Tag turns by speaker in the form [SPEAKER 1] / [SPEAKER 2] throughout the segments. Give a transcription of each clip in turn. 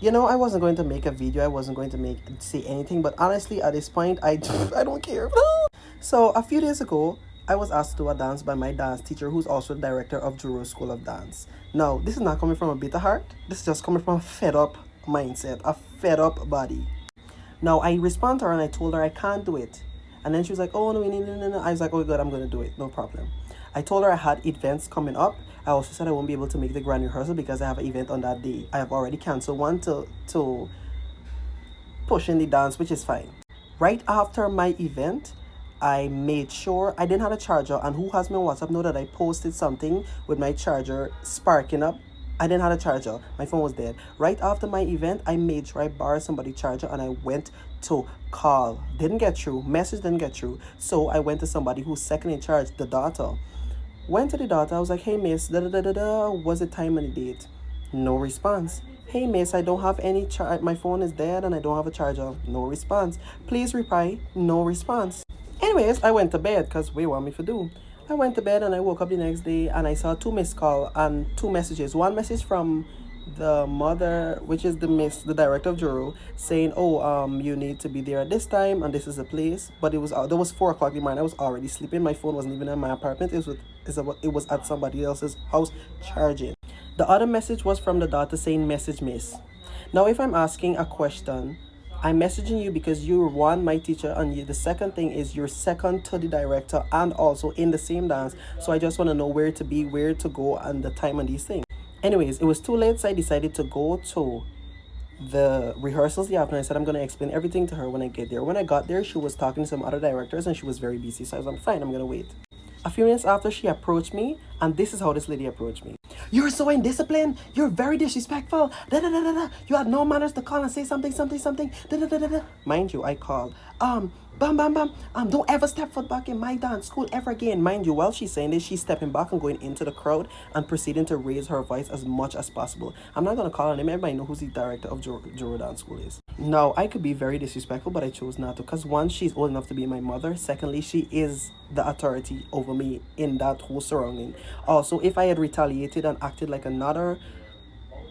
[SPEAKER 1] I wasn't going to make a video. I wasn't going to say anything. But honestly, at this point, I don't care. So a few days ago, I was asked to do a dance by my dance teacher, who's also the director of Juro School of Dance. Now, this is not coming from a bitter heart. This is just coming from a fed up mindset, a fed up body. Now, I respond to her and I told her I can't do it. And then she was like, oh, no. I was like, oh, God, I'm going to do it. No problem. I told her I had events coming up. I also said I won't be able to make the grand rehearsal because I have an event on that day. I have already canceled one to push in the dance, which is fine. Right after my event, I made sure I didn't have a charger. And who has me on WhatsApp know that I posted something with my charger sparking up. I didn't have a charger. My phone was dead. Right after my event, I made sure I borrowed somebody's charger and I went to call. Didn't get through. Message didn't get through. So I went to somebody who's second in charge, the daughter. Went to the daughter. I was like, hey, miss, what's the time and the date? No response. Hey, miss, I don't have any charge. My phone is dead and I don't have a charger. No response. Please reply. No response. Anyways, I went to bed because what want me to do? I went to bed and I woke up the next day and I saw 2 missed calls and 2 messages. One message from the mother, which is the director of Juro, saying, oh, you need to be there at this time and this is the place. But it was there was 4 o'clock in the morning. I was already sleeping. My phone wasn't even in my apartment. It was at somebody else's house charging. The other message was from the daughter saying, message miss. Now, if I'm asking a question, I'm messaging you because you're one, my teacher, and the second thing is you're second to the director and also in the same dance. So I just want to know where to be, where to go, and the time and these things. Anyways, it was too late, so I decided to go to the rehearsals the afternoon. I said I'm going to explain everything to her when I get there. When I got there, she was talking to some other directors and she was very busy. So I was like, fine, I'm going to wait. A few minutes after, she approached me, and this is how this lady approached me. You're so indisciplined. You're very disrespectful. You had no manners to call and say something. Mind you, I called. Don't ever step foot back in my dance school ever again. Mind you, while she's saying this, she's stepping back and going into the crowd and proceeding to raise her voice as much as possible. I'm not going to call her name. Everybody know who the director of Juro Dance School is. Now, I could be very disrespectful, but I chose not to. Because one, she's old enough to be my mother. Secondly, she is the authority over me in that whole surrounding. Also, if I had retaliated and acted like another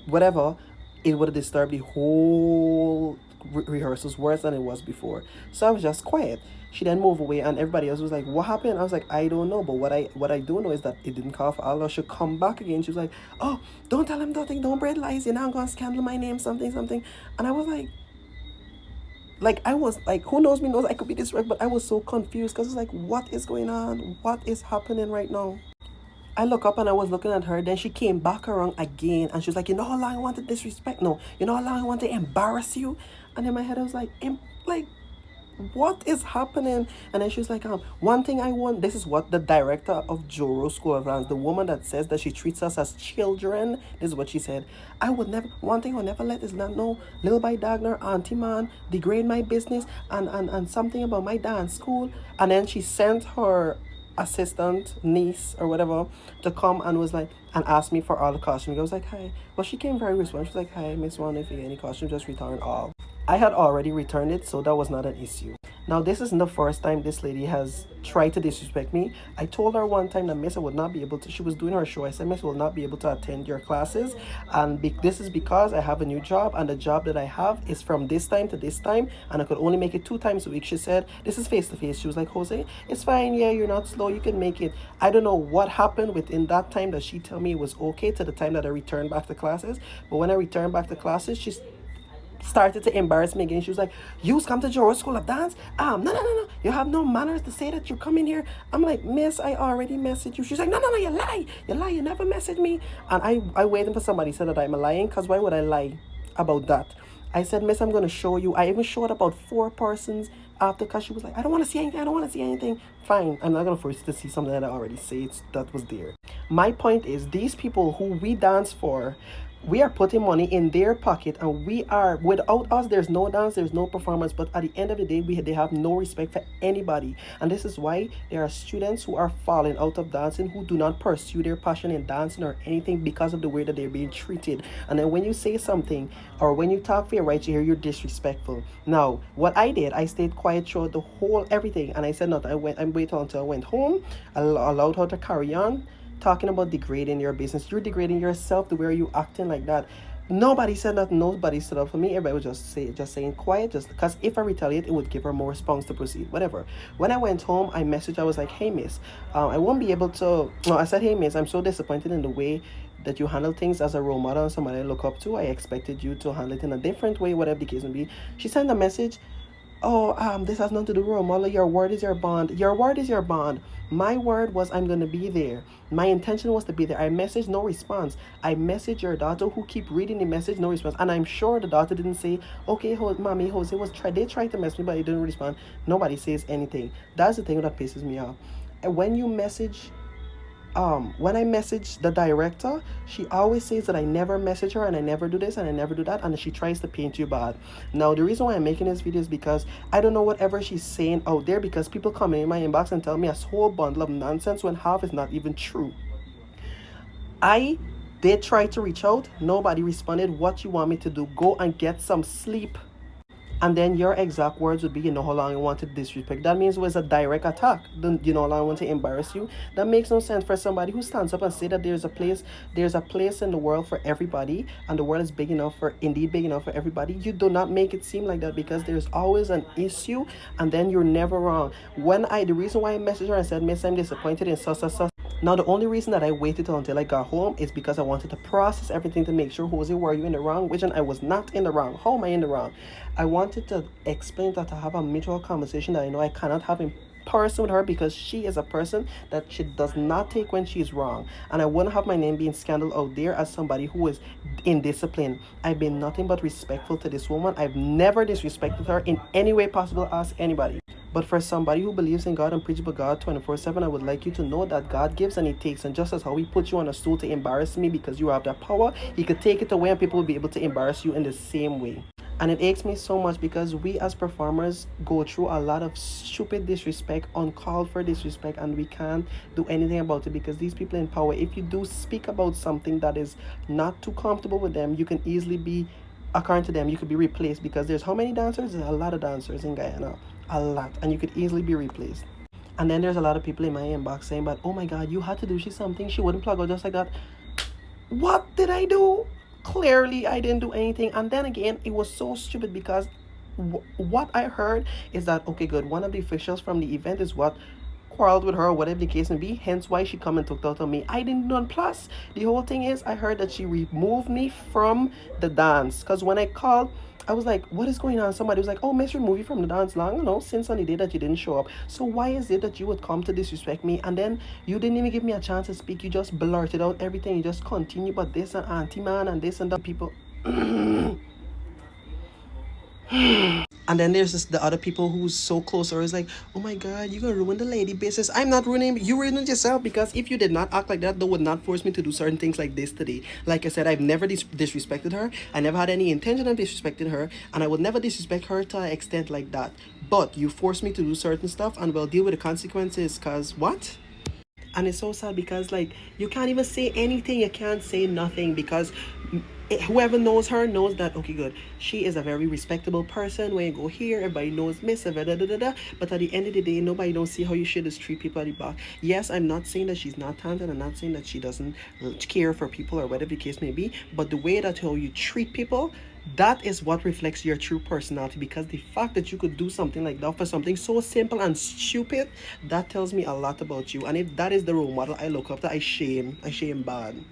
[SPEAKER 1] whatever, it would have disturbed the whole rehearsals worse than it was before. So I was just quiet. She then moved away and everybody else was like, what happened? I was like, I don't know, but what I do know is that it didn't call for Allah. She'll come back again. She was like, oh, don't tell him nothing, don't spread lies, you're not gonna scandal my name, something. And I was like, who knows me knows I could be this right, but I was so confused because it's like, what is going on? What is happening right now? I look up and I was looking at her. Then she came back around again and she was like, you know how long I want to disrespect? No, you know how long I want to embarrass you? And in my head I was like, what is happening? And then she was like, one thing I want, this is what the director of Juro School of Dance, the woman that says that she treats us as children, this is what she said. One thing I'll never let is not know little by Dagner, auntie man, degrade my business and something about my dance school. And then she sent her assistant, niece or whatever to come and was like, and asked me for all the costumes. I was like, hi. Well, she came very responsive. She was like, hi, Miss One, if you get any costume, just return all. I had already returned it, so that was not an issue. Now, this isn't the first time this lady has tried to disrespect me. I told her one time that Miss, I would not be able to, she was doing her show. I said, Miss, will not be able to attend your classes. And this is because I have a new job. And the job that I have is from this time to this time. And I could only make it 2 times a week. She said, this is face to face. She was like, Jose, it's fine. Yeah, you're not slow. You can make it. I don't know what happened within that time that she told me it was okay to the time that I returned back to classes. But when I returned back to classes, she started to embarrass me again. She was like, you come to Juro School of Dance? No. You have no manners to say that you come in here. I'm like, Miss, I already messaged you. She's like, no, you lie. You never messaged me. And I waited for somebody to say that I'm lying, because why would I lie about that? I said, Miss, I'm going to show you. I even showed about 4 persons after, because she was like, I don't want to see anything. Fine, I'm not going to force you to see something that I already said that was there. My point is, these people who we dance for, we are putting money in their pocket, and we are, without us, there's no dance, there's no performance. But at the end of the day, they have no respect for anybody. And this is why there are students who are falling out of dancing, who do not pursue their passion in dancing or anything because of the way that they're being treated. And then when you say something or when you talk for your rights, you hear you're disrespectful. Now, what I did, I stayed quiet throughout the whole everything, and I said nothing. I waited until I went home. I allowed her to carry on talking about degrading your business. You're degrading yourself the way you acting like that. Nobody said that. Nobody stood up for me. Everybody was just saying quiet, just because if I retaliate, it would give her more response to proceed. Whatever. When I went home, I messaged. I was like, "Hey, miss, I won't be able to." No, I said, "Hey, miss, I'm so disappointed in the way that you handle things as a role model and somebody I look up to. I expected you to handle it in a different way, whatever the case may be." She sent a message. Oh, this has nothing to do with role model. Your word is your bond. Your word is your bond. My word was I'm gonna be there. My intention was to be there. I messaged, no response. I messaged your daughter who keep reading the message, no response. And I'm sure the daughter didn't say, okay, mommy, Jose was they tried to mess me, but he didn't respond. Nobody says anything. That's the thing that pisses me off. And when I message the director, she always says that I never message her and I never do this and I never do that, and she tries to paint you bad. Now the reason why I'm making this video is because I don't know whatever she's saying out there, because people come in my inbox and tell me a whole bundle of nonsense when half is not even true. I did try to reach out, nobody responded. What you want me to do? Go and get some sleep. And then your exact words would be, you know how long I want to disrespect. That means it was a direct attack. You know how long I want to embarrass you. That makes no sense for somebody who stands up and say that there's a place in the world for everybody, and the world is big enough for everybody. You do not make it seem like that, because there's always an issue, and then you're never wrong. The reason why I messaged her and said, Miss, I'm disappointed in such. Now, the only reason that I waited until I got home is because I wanted to process everything to make sure, Jose, were you in the wrong? Which I was not in the wrong. How am I in the wrong? I wanted to explain that, to have a mutual conversation that I know I cannot have in person with her, because she is a person that she does not take when she's wrong. And I wouldn't have my name being scandal out there as somebody who is indisciplined. I've been nothing but respectful to this woman. I've never disrespected her in any way possible. Ask anybody. But for somebody who believes in God and preaches about God 24/7, I would like you to know that God gives and He takes. And just as how He put you on a stool to embarrass me because you have that power, He could take it away and people will be able to embarrass you in the same way. And it aches me so much, because we as performers go through a lot of stupid disrespect, uncalled for disrespect, and we can't do anything about it, because these people in power, if you do speak about something that is not too comfortable with them, you can easily be, according to them, you could be replaced, because there's how many dancers? There's a lot of dancers in Guyana. A lot. And you could easily be replaced. And then there's a lot of people in my inbox saying, but oh my God, you had to do something. She wouldn't plug out just like that. What did I do? Clearly, I didn't do anything. And then again, it was so stupid, because what I heard is that, okay, good, one of the officials from the event is what quarreled with her, or whatever the case may be, hence why she come and took out on me. I didn't know. Plus, the whole thing is, I heard that she removed me from the dance, because when I called, I was like, what is going on? Somebody was like, oh, miss, remove you from the dance long, since on the day that you didn't show up. So why is it that you would come to disrespect me, and then you didn't even give me a chance to speak? You just blurted out everything. You just continue, but this and auntie man and this and that. People and then there's the other people who's so close, or is like, oh my God, you're gonna ruin the lady business. I'm not ruining, you ruined yourself, because if you did not act like that, they would not force me to do certain things like this today. Like I said, I've never disrespected her. I never had any intention of disrespecting her, and I would never disrespect her to an extent like that. But you forced me to do certain stuff, and we'll deal with the consequences, because what? And it's so sad, because like, you can't even say anything. You can't say nothing, because whoever knows her knows that, okay, good, she is a very respectable person. When you go here, everybody knows Miss da, da, da, da, da. But at the end of the day, nobody don't see how you should just treat people at the back. Yes, I'm not saying that she's not talented. I'm not saying that she doesn't care for people or whatever the case may be, but the way that how you treat people, that is what reflects your true personality. Because the fact that you could do something like that for something so simple and stupid, that tells me a lot about you. And if that is the role model I look up to, I shame bad.